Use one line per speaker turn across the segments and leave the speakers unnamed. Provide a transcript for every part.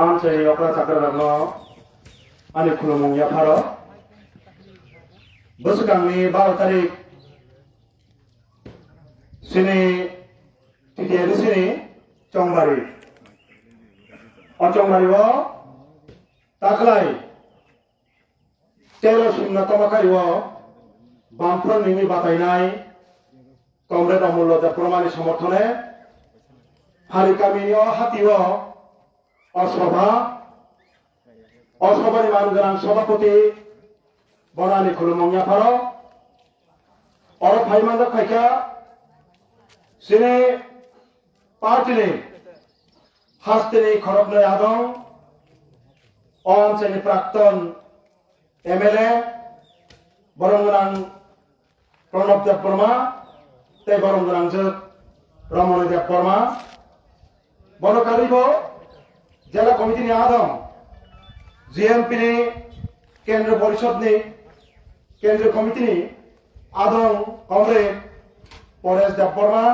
Amchai okra sakranno ani khulumung ya pharo bosukangni 12 tarik sini titiari sini Congbari Congbari wo taklai telo simna tomakai wo Bamfront nimi batainai Comrade Amullo Devromani সমর্থনে হারিকামিনীয় হাতিও অসভানি মানগরান সভাপতি Banani খুলুমংয়া Faro or ফাইমান্দ খাইকা সিনে পার্টিনি হাস্তিনি খরবনয় আদং অঞ্চলের প্রাক্তন MLA বরংগরান Pranab Debbarma tei borong gorang jek Ramoni Debboma bono kalibo jela komiti ni adong GMP ni kendra porishod ni kendra komiti ni adong Comrade Pores Debboma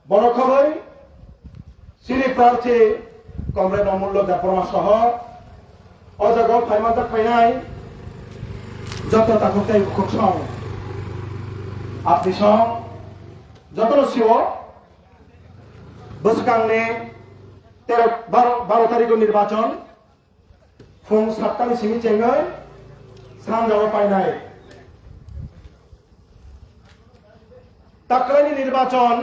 bono khoboi sini prarthi Comrade Amullo Debboma soho o jago phaimanta phainai joto takutai khoksong আপনি সব যতন CO বসকাংনে 12 তারিখ নির্বাচন ফুং 7টানি সিমি চেঙ্গই সান যাওয়া পাই নাই তাকরানি নির্বাচন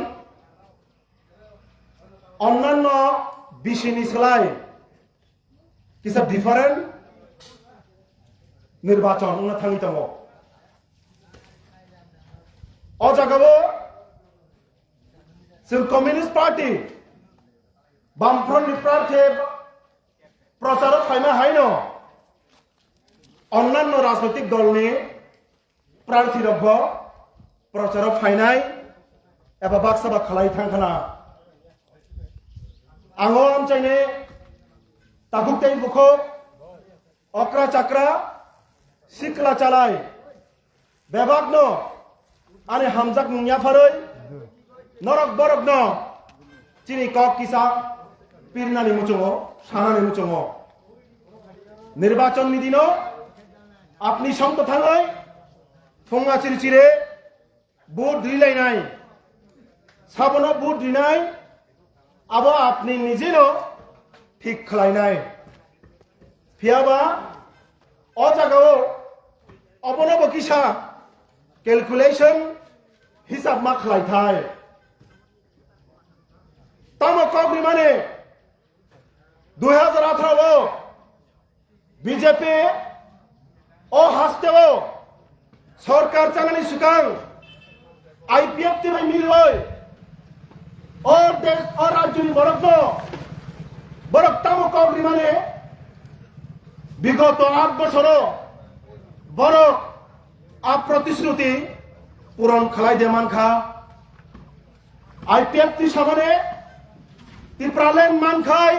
অন্যান্য বিশিনি সেলাই কিসা ডিফারেন্ট নির্বাচন না থামিতম অজাগাবো সিল কমিউনিস্ট পার্টি বামফ্রন্ট প্রার্থী প্রচার ফাইনা হাইন অন্যান্য রাজনৈতিক দল নিয়ে প্রার্থী রব্য প্রচার ফাইনাই এবা বাক্সাবা খালাই থাংখানা আঙো আমচাইনে তাকুকতাই বুখো অকরা চাকরা সিকলা চালাই বেবাগ্ন ani hamjak mungya pharoi norok borok no chini kok kisa pirnani muchongo sanani muchongo নির্বাচন নিদিন আপনি সঙ্গ থাঙ্গই ফোঙ্গা চিরি চিরে ভোট দিলাই নাই সাবন ভোট দিনাই আবো আপনি নিজেও ঠিক খালাই নাই ফিয়াবা অ জাগাও অবনব কিসা ক্যালকুলেশন হিসাব মা খালাই থাই তাম কগ্রি মানে 2018 বিজেপি ও হাসতেও সরকার চালানি সুকাং আইপিএফ তে মিলই ও দেশ ও রাজ্যনি বরক তাম কগ্রি মানে বিগত 8 বছর বরক আপ্রতিশ্রুতি পূরণ খালাই দে মানখা আইপিএফ তি সামনে তিপ্রালেন মানখাই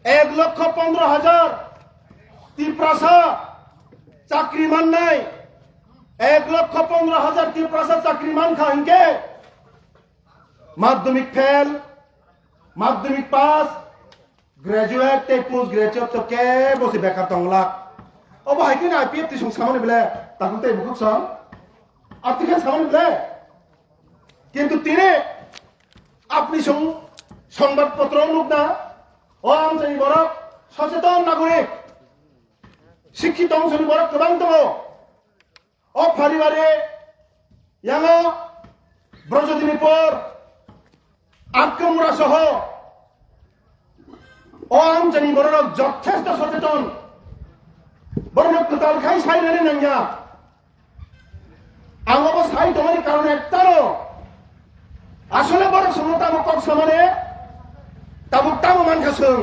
1,15,000 তিপ্রাসা চাকরি মান নাই 1,15,000 তিপ্রাসা চাকরি মান খা ইনকে মাধ্যমিক ফেল মাধ্যমিক পাস গ্রাজুয়েট তে পোস্ট গ্রাজুয়েট তো কে বসে বেকার তংলা ও ভাই কি না আইপিএফ তি সং সামনে বলে তাকুতে বুকুক সং আর্থিক সামনে বলে কিন্তু তিনি আপনি সংবাদপত্র লোক না ও আমচাই বড় সচেতন নাগরিক শিক্ষিত অংশনি বড় গোবাং দङ ও ফারিবারে ইয়াঙো ব্রজদিনীপুর আক্রমরা সহ ও আমচানি বড় যথেষ্ট সচেতন বড় কোতাল খাই সাইনানি নাঙ্গা আঙবো সাই তোমার কারণে একটারও আসলে বড় সমতা মকক সমানে তাবুক তামো মানখাসং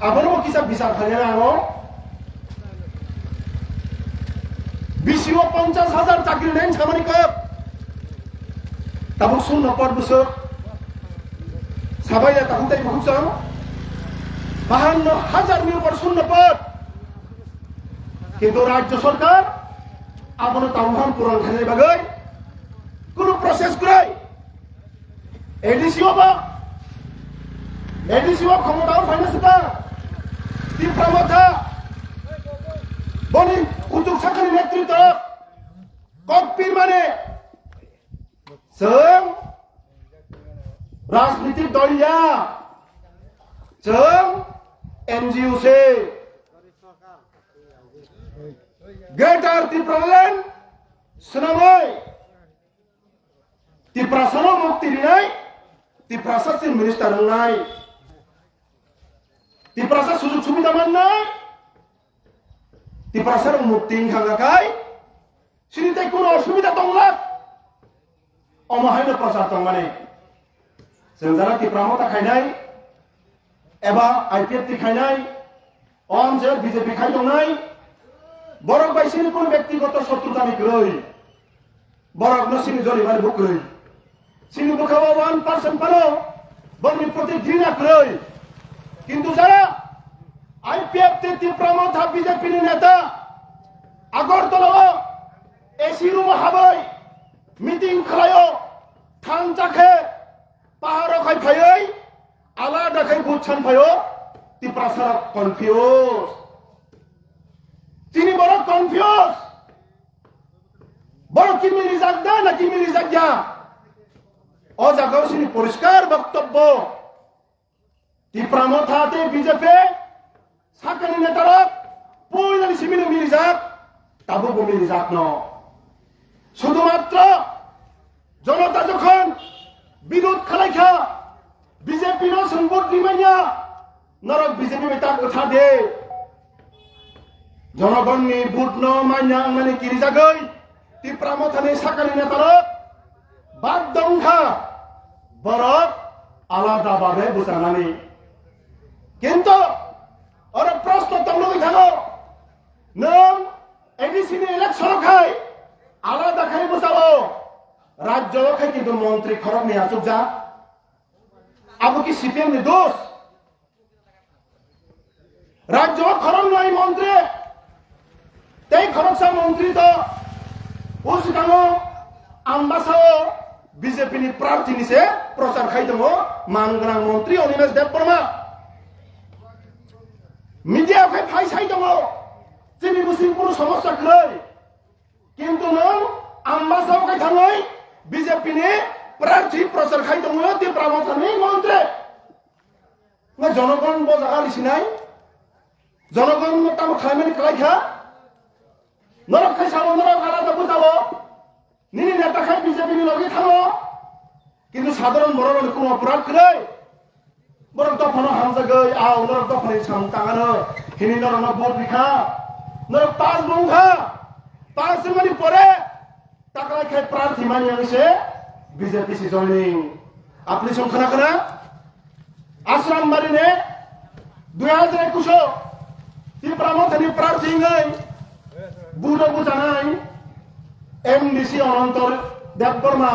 আবনো কিসা বিচার খালিয়া আগো বিশিও 50,000 চাকরি নেন সামানি কপ তাবুক শুন নপর বছর সাবাইয়া তাহুতাই বহুসং 52,000 নি উপর শূন্য পদ কিন্তু রাজ্য সরকার আপন তামহান পূরণ খালি বাগৈ কোন প্রসেস করাই এডিসি হবা এডিসিও ক্ষমতাও ফাইনাসিকা তীব্রমথা বনি উদ্যোগ সাকানি নেতৃত্ব ককপির মানে जों राजनीतिक दलिया जों NGO से Greater Tipraland senamai Tiprasano mukti dinai Tiprasa sin minister nai Tiprasa sujud subida manai Tiprasa mukti hangakai sini tay kuno subida tonglak অমহাইন প্রচার তংমানে जों যারা তীব্রমতা খাইনাই এবা আইপিএফটি খাইনাই অঞ্চল বিজেপি খাই দংনাই বরক বাইসিনি কোন ব্যক্তিগত শত্রুতা নিগ্রই বরক নসিনি জরিমার বুকরই সিনি বুকাও 1% পানো বর্মি প্রতি ঘৃণা করই কিন্তু যারা আইপিএফটি তীব্রমতা বিজেপি নেতা আগরতলা এসি রুম হাবাই মিটিং খালাयो থানজাখে পাহাড় খাই ফাयै আলাদা খাই বুঝছান ফায়ো তিপ্রাসার কনফিউজ তিনি বড় কনফিউজ বড় কি মিলি জাগদা না কি মিলি জাগয়া ও জাগাও সিনি পরিষ্কার বক্তব্য তিপ্রামথাতে বিজেপি সাকানি নেতারা পয়লানি সিমিলে মিলি যাক তাবো মিলি যাক ন শুধুমাত্র জনতা যখন বিরোধ খালাইখা বিজেপি নো সংভোট নিমাইয়া নরক বিজেপি বেটা কথা দে জনগণনি বুট ন মাইনা মানে কিরি জাগৈ তীব্রমথানি সাকানি নেতারা বাদ দংখা বরক আলাদা ভাবে বুঝানানি কিন্তু ওর প্রশ্ন তমলই থাকো নং এডিসিনি ইলেকশন খাই আলাদা খাই বুঝাবো রাজ্য খাই কিন্তু মন্ত্রী খরচ নিয়ে আসুক যা আবু কি সিপিএম নি দোষ রাজ্য খরচ নয় মন্ত্রী তাই খরচা মন্ত্রী তো উসিকানো আমবাসাও বিজেপি নি প্রার্থী নিছে প্রচার খাই দङ মানগ্রাং মন্ত্রী অনিমেষ দেববর্মা মিডিয়া খাই ফাইসাই দङ চিনি বুঝিং কোনো সমস্যা কই কিন্তু নং আমবাসাও খাই থাङै বিজেপি নি প্রার্থী প্রচার খাই দङ তীব্রমথানি মন্ত্রী না জনগণ বজাগা লিছিনাই জনগণ তাম খাইমানি খাইখা নরক খাই সাবো নরক আলাদা বুঝাবো নিনি নেতা খাই বিজেপি নি লগে থাঙো কিন্তু সাধারণ বড় কোনো অপরাধ করে বরং তখন হামজাগৈ আও নরক তখন সামতাঙানো হিনি নরক ভোট লিখা নরক 5 বংখা 5 মানি পরে টাকা খাই প্রার্থী মানি আনিছে বিজেপি সি জয়নিং আপনি সংখ্যা না আশ্রম বাড়িনে 2021 তীব্রমথানি প্রার্থী নাই বুড়ো বুঝানাই এমডিসি অনন্তর দেববর্মা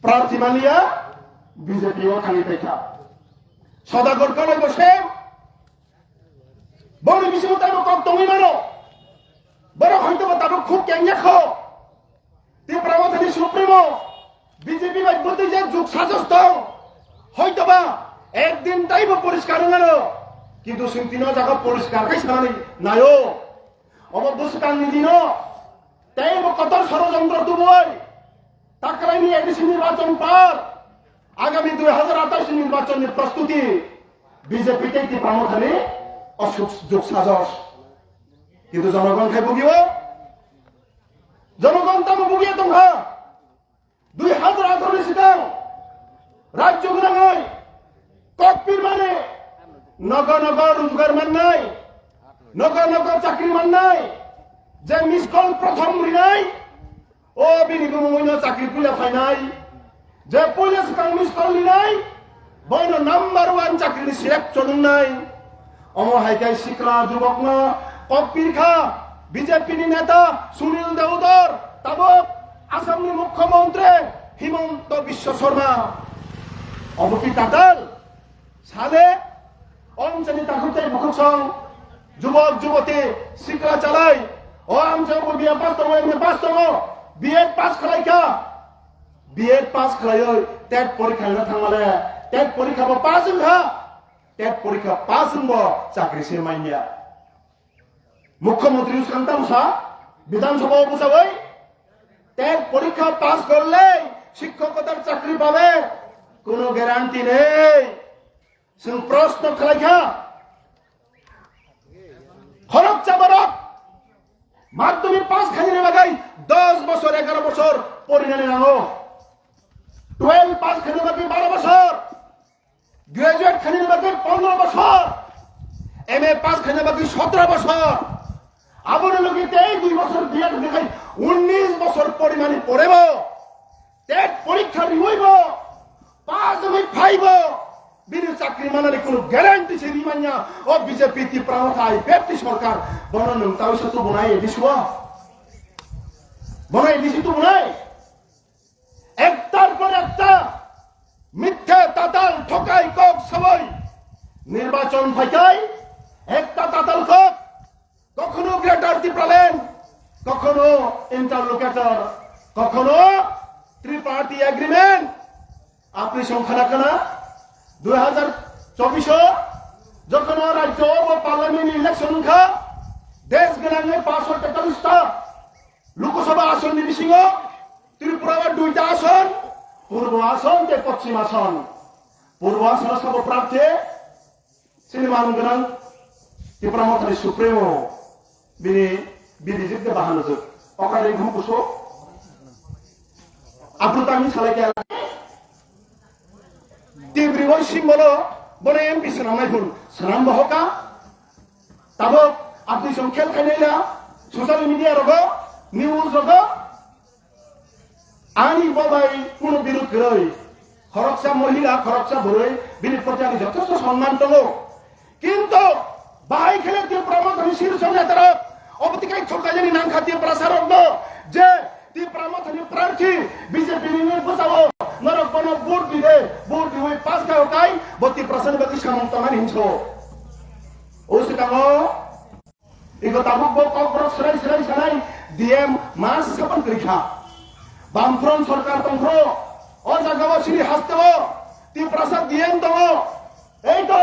প্রার্থী মানিয়া বিজেপি ও খালি দেখা সদাগর কলে বসে বড় বিষয় তার কক তুমি মানো বড় হয়তো তাকে খুব ক্যাঙ্গা খো তীব্রমথানি সুপ্রিমো বিজেপি বাধ্যতে যে যুগ সাজস্ত হয়তো বা একদিন তাইব পরিষ্কার নানো কিন্তু সিন্তিন জায়গা পরিষ্কার খাইছানি নাইও অবদুসকান নিদিন তাইব কত ষড়যন্ত্র তুবই তাকরাইনি এডিসি নির্বাচন পার আগামী 2028 নির্বাচনের প্রস্তুতি বিজেপি কে তীব্রমথানি অসুখ যুগ সাজস কিন্তু জনগণ খাই ভুগিব জনগণ তাম ভুগিয়ে দংহা 2018 সিটাং রাজ্য গুনাঙै ককপির মানে নগর নগর রোজগার মাননাই নগর নগর চাকরি মাননাই যে মিস কল প্রথম রিনাই ও বিনিময় চাকরি পুলা ফাইনাই যে পুলিশ কাং মিস কল লিনাই বইন নাম্বার 1 চাকরি সিলেক্ট চলুন নাই অমহাইকাই শিকরা যুবক না ককপির খা বিজেপি নেতা সুনীল দেওধর তাবক আসামনি মুখ্যমন্ত্রী হিমন্ত বিশ্ব শর্মা অবকি তাতাল সালে অঞ্চলি তাকুতে মুখসং যুবক যুবতী শিকরা চালাই ও আমচে বিয়ে পাস দङ এমএ পাস দङ বিএড পাস খালাইকা বিএড পাস খালাयो টেট পরীক্ষা না থামালে টেট পরীক্ষা পাস হা টেট পরীক্ষা পাস হব চাকরি সে মাইনিয়া মুখ্যমন্ত্রী সান্তামসা বিধানসভা বুঝাবই টেট পরীক্ষা পাস করলে শিক্ষকতার চাকরি পাবে কোনো গ্যারান্টি নেই প্রশ্ন খেলাইখা খরচ চাবারক মাধ্যমিক পাস খাইনে বাগাই 10 বছর 11 বছর পরিণামে নাও 12 পাস খাইনে বাকি 12 বছর গ্রাজুয়েট খাইনে বাকি 15 বছর এমএ পাস খাইনে বাকি 17 বছর আবার লগিতে 2 বছর বিয়ার দেখাই 19 বছর পরিমাণে পড়েব টেট পরীক্ষা হইব পাস হই ফাইব বিনা চাকরি মানালে কোনো গ্যারান্টি ছে রিমান্যা ও বিজেপি তি প্রামথাই ব্যক্তি সরকার বননং তাও সত বনাই দিছব বনাই দিছি তো বনাই একটার পর একটা মিথ্যা তাতাল ঠকাই কক সবাই নির্বাচন ফাইকাই একটা তাতাল কক কখনো গ্রেটার টিপ্রালেন কখনো ইন্টারলোকেটর কখনো ত্রিপার্টি এগ্রিমেন্ট আপনি সংখ্যা রাখেন 2024 যখন রাজ্য ও পার্লামেন্ট ইলেকশন খা দেশ গেলাঙ্গে 543টা লোকসভা আসন নিবিসিং ত্রিপুরার 2টা আসন পূর্ব আসন তে পশ্চিম আসন পূর্ব আসন সব প্রার্থী সিনেমান গনাং ত্রিপুরা মন্ত্রী সুপ্রিমো বিনি বিডিজিতে বাহানো যোগ অকালে ঘুমকুসো আব্রুতামি সালাকে তিব্রিবই সিম্বলো বনে এমপি সানামাই ফুল সানাম বহকা তাবো আপনি সংখ্যাল খাইনাইলা সোশ্যাল মিডিয়া রগ নিউজ রগ আনি বাবাই কোনো বিরোধ গরই খরকসা মহিলা খরকসা বরই বিনি প্রতি আমি যথেষ্ট সম্মান দङ কিন্তু বাহাই খেলে ত্রিপুরা মন্ত্রী শীর্ষ নেতারা অবতিকাই ঠকাইনি নাংখা ত্রিপুরা সারক যে ত্রিপুরা মন্ত্রী প্রার্থী বিজেপি নিয়ে বসাবো নরক বন ভোট দিলে ভোট দিয়ে পাস গাওকাই 32% বাকি সামন্তমান হিংসো ও সিকামো ইগো তাবুক কক সরাই সরাই সরাই ডিএম মাস সাপন করিখা বামফ্রন্ট সরকার তংখ্র ও জায়গাও সিরি হাসতেব ত্রিপুরা ডিএম দङ এই তো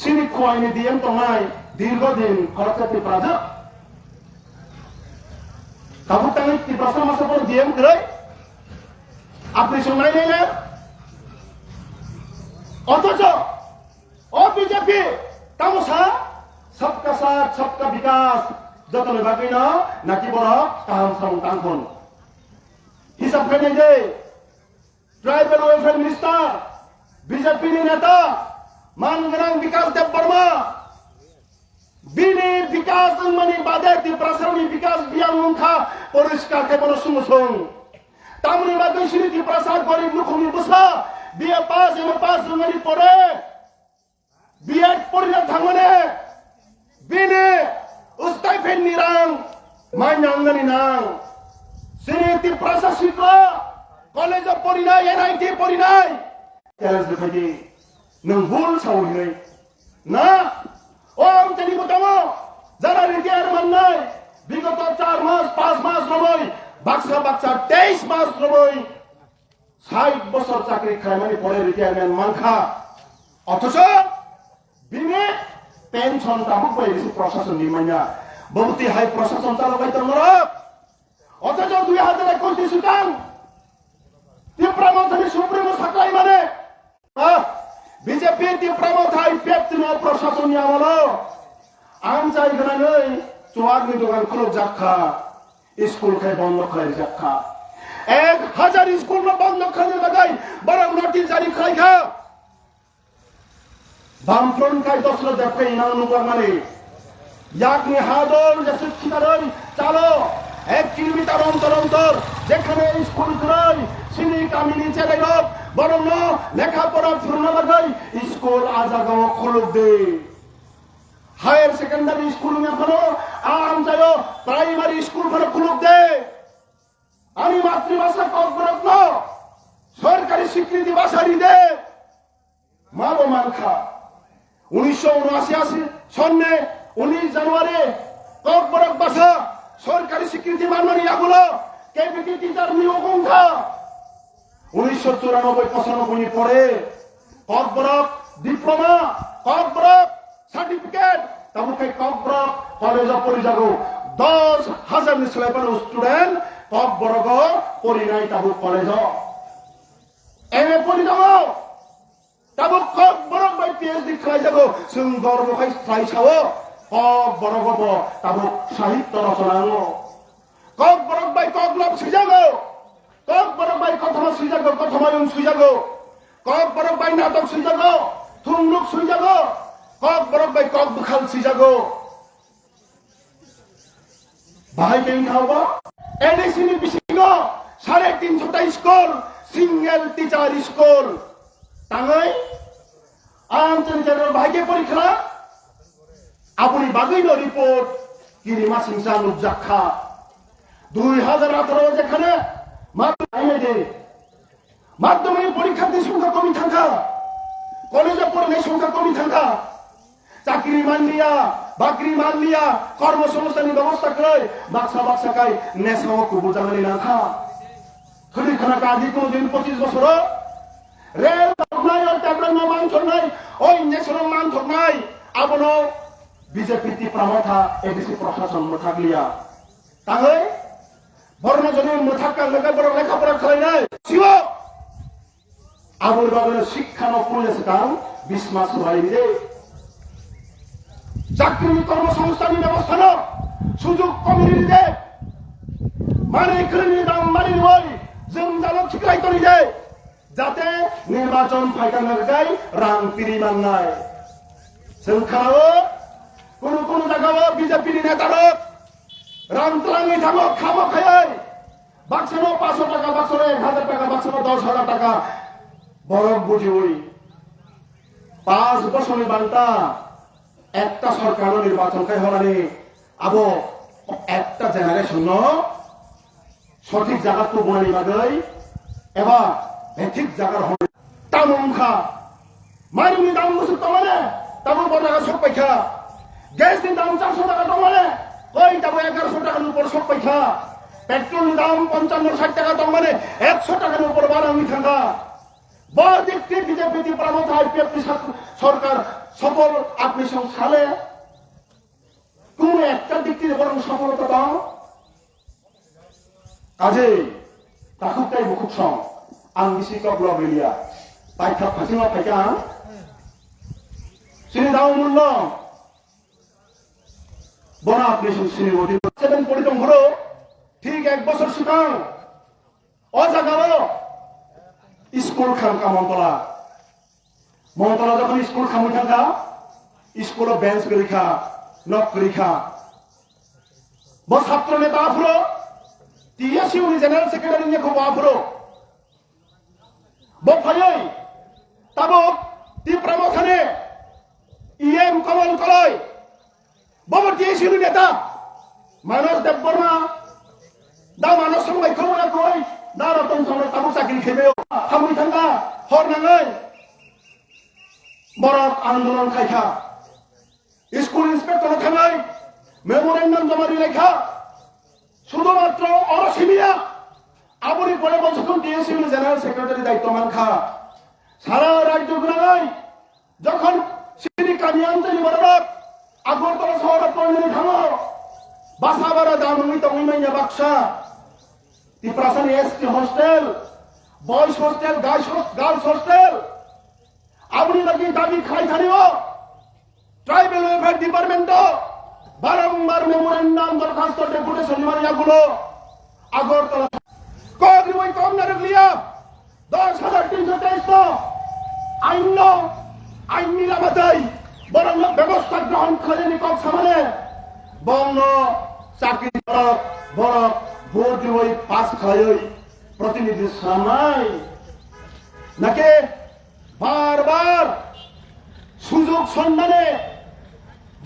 সিরি খোয়াইনি ডিএম দঙাই দীর্ঘদিন খরচা ত্রিপুরা কাবু তাঙ্গি ত্রিপুরা মাসে পর ডিএম করে আপনি শুনাই নেই না অথচ ও বিজেপি তামসা সবকা সাথ সবকা বিকাশ যতন বাকি না নাকি বড় কাহাম সং তাংখন হিসাব করে যে ট্রাইবেল ওয়েলফেয়ার মিনিস্টার বিজেপি নেতা মানগরাং বিকাশ দেব বর্মা বিনি বিকাশ মানে বাদে ত্রিপুরাসারনি বিকাশ বিয়াং মুখা পরিষ্কার কেবল সুমসং তামনি বাদে শ্রী ত্রিপুরাসার গরিব মুখনি বসা বিএ পাস এম পাস রঙনি পড়ে বিএড পড়লে থাঙ্গনে বিনি উস্তাই ফেন নিরাং মাইনাঙ্গনি নাং শ্রী ত্রিপুরাসা শিক্ষা কলেজ পড়ি নাই এনআইটি পড়ি নাই চ্যালেঞ্জ দেখাই নং ভুল সাউই না ও আমচানি বতামো যারা রিটায়ারমেন্ট নাই বিগত 4 মাস 5 মাস রবই বাক্সা বাক্সা 23 মাস রবই 60 বছর চাকরি খায় মানে পরে রিটায়ারমেন্ট মানখা অথচ বিনে পেনশন তাবুক পাইছি প্রশাসন নিমাইনা বহুতি হাই প্রশাসন চালবাই তমর অথচ 2021 সুতাং ত্রিপুরা মন্ত্রী সুপ্রিমো সাকলাই মানে বিজেপি ত্রিপুরা মন্ত্রী ব্যক্তি প্রশাসন আমলো আম চাই গনাই চোয়াগনি দোকান খুলক যাক্ষা স্কুল খাই বন্ধ খাই যাক্ষা 1000 স্কুল বন্ধ খাই লাগাই বড় নোটিশ জারি খাই খা বামফ্রন্ট খাই 10 লাখ দেখাই না নুবা মানে ইয়াকনি হাদর যে শিক্ষারই চালো 1 কিলোমিটার অন্তর অন্তর যেখানে স্কুল রই সিনি কামিনী চেলাই বরং লেখাপড়া ফুরনা লাগাই স্কুল আজাগাও খুলক দে হায়ার সেকেন্ডারি স্কুল এখনো আম যাও প্রাইমারি স্কুল করে খুলক দে আমি মাতৃভাষা কর্পোরেট সরকারি স্বীকৃতি ভাষারি দে মারো মানখা 1979 সন্নে 19 জানুয়ারি কর্পোরেট ভাষা সরকারি স্বীকৃতি মাননি আগুলো কেপিটি টিচার নিয়োগঙ্গা 1994-95 পরে ককবরক ডিপ্লোমা ককবরক সার্টিফিকেট তাবুকে ককবরক কলেজ পরিজাগো 10,000 ni selepan student ককবরক পরিনাই তাবু কলেজ এমএ পরিজাগো তাবু ককবরক বাই পিএইচডি খাইজাগো जों গর্বখাই খাইসাও ককবরক তাবু সাহিত্য রচনাঙ্গ ককবরক বাই ককলব সিজাগো ককবরক বাই কথমা সিজাগো কথমায়ুং সিজাগো ককবরক বাই নাটক সিজাগো থুংলুক সিজাগো ককবরক বাই ককবুখাল সিজাগো বাহাই কেন খাওবা এডিসিনি বিসিগো 350টা স্কুল সিঙ্গেল টিচার স্কুল তাঙ্গাই আঞ্চলিক ভাইকে পরীক্ষা আপনি বাগৈন রিপোর্ট কিরিমা সিংসা নুজাখা 2018 যেখানে মাধ্যমিক পরীক্ষার্থীর সংখ্যা কমি থাকা কলেজে পড়ানোর সংখ্যা কমি থাকা চাকরি মানলিয়া বাকরি মানলিয়া কর্মসংস্থানের ব্যবস্থা করে বাক্সা কাই নেশাও কুবু জানালি না থা খলি খানা কাজি কোন দিন 25 বছর রেল নাই আর ট্যাবলেট না মান নাই ওই ন্যাশনাল মান নাই আপনো বিজেপি তি প্রমাথা এডিসি প্রশাসন থাকলিয়া তাহলে বর্ণজনের মুথাক্কা লেখা বড় লেখাপড়া খাই নাই শিব আবুল বাগের শিক্ষা ন পড়েছে কারণ 20 মাস হয়নি রে চাকরি কর্মসংস্থানের ব্যবস্থা ন সুযোগ কমিয়ে দে মানে কর্মী দাম মারি নয় जों জানো ঠিকলাই করি দে যাতে নির্বাচন ফাইটানোর গাই রাং পিরি মাননায় जों খাও কোন জায়গায় বিজেপির নেতারা রামতলাঙ্গি থাকো খামো খাই বাক্সনো 500 টাকা বাক্সনো 1000 টাকা বাক্সনো 10,000 টাকা বরফ বুঝি ওই 5 বছরের বান্তা একটা সরকার নির্বাচন খাই হলানি আবো একটা জেনারেশন সঠিক জায়গা তো বনানি বাগৈ এবার ঠিক জায়গার হবে তামুমখা মাইরুনি দাম বসে তোমারে তামু বড় টাকা সব পয়সা গ্যাস দিন দাম 400 টাকা তোমারে কই যাবো 1100 টাকার উপর সব পয়সা পেট্রোল দাম 55-60 টাকা দাম মানে 100 টাকার উপর বাড়ানি থাকা বড় দিকটি বিজেপি প্রমোদ আইপিএফ সরকার সফল আপনি সালে কোন একটা দিকটি বরং সফলতা দাও কাজে তাকুতাই বহুত সং আং বিসি কবল বেলিয়া পাইথা ফাসিমা ফাইকা সিনি দাও মূল্য বনা আপনি সিনি ওটি 7 পরিতম হলো ঠিক 1 বছর সুকাং ও জাগাও স্কুল খামকা মন্তলা যখন স্কুল খামু থাকা স্কুল বেঞ্চ পরীক্ষা নক পরীক্ষা ব ছাত্র নেতা আফ্রো টিএসইউ জেনারেল সেক্রেটারি নিয়ে খুব আফ্রো ব ফাই তাবক টি প্রমোখানে ইএম কমল কলয় বব টিএসইউ নেতা মানস দেববর্মা দা মানস সময় খবর কই দা রতন সময় তাবু চাকরি খেবে খামুই থাকা হর নাঙাই বরফ আন্দোলন খাইখা স্কুল ইন্সপেক্টর থানায় মেমোরেন্ডাম জমা দিয়ে লেখা শুধুমাত্র অরসিমিয়া আপনি পরে বছর টিএসইউ জেনারেল সেক্রেটারি দায়িত্ব মানখা সারা রাজ্য ঘুরাই যখন সিনি কামিয়ান্তরি বড়ক আগরতলা শহর পড়লে থামো বাসাবারা দামুই তমিমাইয়া বাক্সা তিপ্রাসানি ST hostel boys hostel girls hostel আপনি নাকি দাবি খাই খানিও ট্রাইবেল ওয়েলফেয়ার ডিপার্টমেন্ট বারংবার মেমোরেন্ডাম দরখাস্ত ডেপুটেশন মারিয়াগুলো আগরতলা কগ্রি ওই কম না রাখলিয়া 10,323 আইন নিরাপত্তাই বরং ব্যবস্থা গ্রহণ করেনি কক সামনে বঙ্গ চাকরি বড় ভোট ওই পাস খাই প্রতিনিধি সামনাই নাকি বারবার সুযোগ সন্ধানে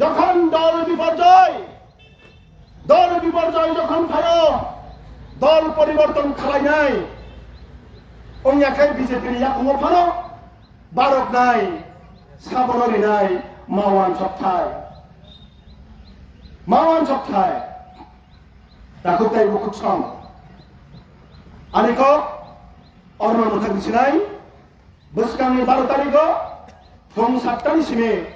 যখন দল বিপর্যয় যখন খায় দল পরিবর্তন খালাই নাই ওই একাই বিজেপির ইয়া কোমর ফানো বারক নাই সাবনরি নাই মাওয়ান সপ্তাহে তাকুতাই বহুত সং আনিক Orang mutang di sini, buskang baru tarigo, fong sabtani sini,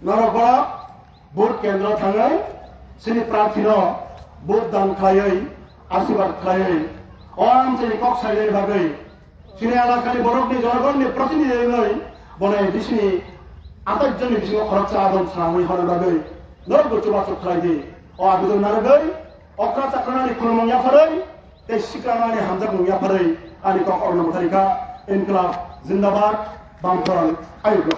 narokok, bud kendro tangai, sini prantino, bud dan klayai, asibat klayai, orang sini kok saya bagai, sini anak kali borok ni jorogon ni protinidai ngai, bonai di sini, atas jenis di sini korak cadon selama ini bagai, nol coba coklat di, oh aku tu naragai, okra cakran ni kurang menyafarai, tesikran ni hamzah menyafarai. Ani kok orang Amerika, Inkilab, Zindabad, Bangkok, ayo.